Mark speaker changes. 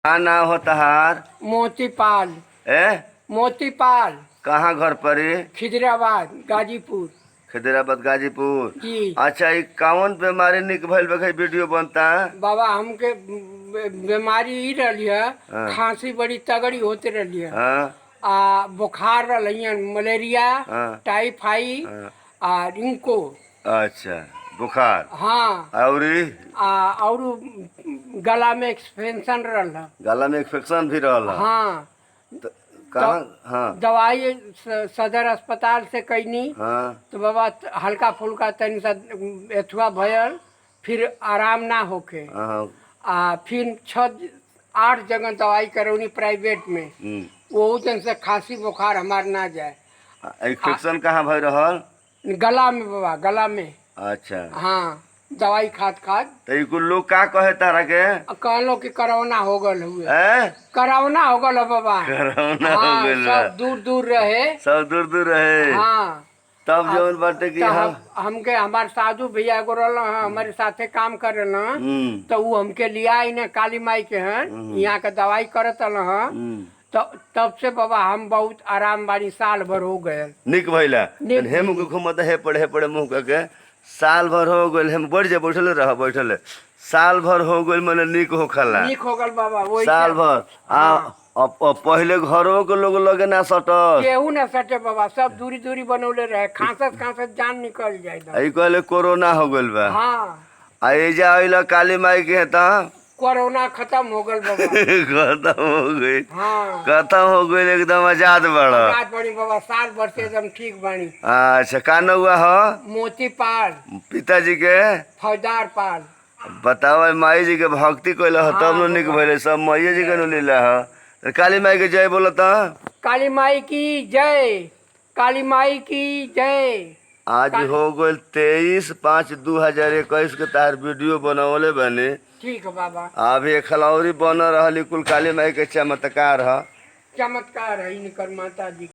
Speaker 1: का नाम हो तहार?
Speaker 2: मोतीपाल।
Speaker 1: ए
Speaker 2: मोतीपाल।
Speaker 1: कहाँ घर पड़ी?
Speaker 2: खिजराबाद गाजीपुर।
Speaker 1: खिदराबाद गाजीपुर।
Speaker 2: जी
Speaker 1: अच्छा, ई कौन बीमारी निक भइल बा वीडियो बनता?
Speaker 2: बाबा हमके बीमारी ई रही है,
Speaker 1: हाँ
Speaker 2: खांसी बड़ी तगड़ी होते रही है,
Speaker 1: हाँ
Speaker 2: आ बुखार रही, मलेरिया,
Speaker 1: हाँ
Speaker 2: टाइफाइड
Speaker 1: हाँ।
Speaker 2: आ इनको।
Speaker 1: अच्छा, बुखार
Speaker 2: हाँ
Speaker 1: औरी
Speaker 2: और गला में एक्सपेंशन रहा।
Speaker 1: गला में इन्फेक्शन भी रहला?
Speaker 2: हाँ
Speaker 1: कहाँ? हाँ
Speaker 2: दवाई सदर अस्पताल से कैनी
Speaker 1: हाँ
Speaker 2: तो बाबा हल्का फुल्का तनी सा एथुआ भयल, फिर आराम ना होके
Speaker 1: हाँ।
Speaker 2: फिर 6-8 जगह दवाई करौनी प्राइवेट में, वो जन से खांसी बुखार हमार ना जाए।
Speaker 1: इन्फेक्शन कहाँ भई रहल?
Speaker 2: गला में बाबा, गला में।
Speaker 1: अच्छा,
Speaker 2: हाँ दवाई खाद खाद
Speaker 1: तो ई कुल लोग का कहे तारा के?
Speaker 2: कहलो कि कोरोना हो गल हुए,
Speaker 1: ए?
Speaker 2: कोरोना हो गल हो बाबा।
Speaker 1: कोरोना हो
Speaker 2: हाँ
Speaker 1: गइल बा।
Speaker 2: सब दूर दूर रहे।
Speaker 1: सब दूर दूर रहे।
Speaker 2: हाँ
Speaker 1: तब जौन बाटे कि
Speaker 2: हमके हमार साधु भैया एगो रहल हमारे साथे काम करे न, तो वो हमके लिया न काली माई के हैं, यहाँ के दवाई करत न, तो तब से बाबा हम बहुत आराम बारी, साल भर हो गए
Speaker 1: निक भइला।
Speaker 2: निक
Speaker 1: हेम के घुमत हे पड़े मुंह के साल भर हो गइल। हम बढ़ जा बैठल साल भर हो गइल, माने निक हो खला।
Speaker 2: निक हो गल बाबा वही
Speaker 1: साल भर। अब पहले घरों के लोग लगे ना सटल,
Speaker 2: केहू न सटे बाबा, सब दूरी दूरी बनौले रहे, खांसत खांसत जान निकल जाए।
Speaker 1: आई कहले कोरोना हो गइल बा।
Speaker 2: हाँ
Speaker 1: आ एजा आइला काली माई के त
Speaker 2: कोरोना खत्म हो गल बाबा।
Speaker 1: खत्म हो गई।
Speaker 2: हाँ
Speaker 1: खत्म हो गई, एकदम आजाद बड़ा।
Speaker 2: रात बड़ी बाबा, साल भर से एकदम ठीक बानी।
Speaker 1: अच्छा, का न हुआ हो?
Speaker 2: मोतीपाल।
Speaker 1: पिताजी के
Speaker 2: फौजदार पाल।
Speaker 1: बताओ, माई जी के भक्ति कैल हो तब न निक भइले। सब मैया जी के न लीला हो। काली माई के जय बोलत।
Speaker 2: काली माई की जय, काली माई की जय।
Speaker 1: आज हो गइल 23/5/2021 के तार वीडियो बनवले बने।
Speaker 2: ठीक है बाबा।
Speaker 1: अभी खलौरी बन रहली कुल काली माई के चमत्कार ह।
Speaker 2: चमत्कार है इनकर माता जी।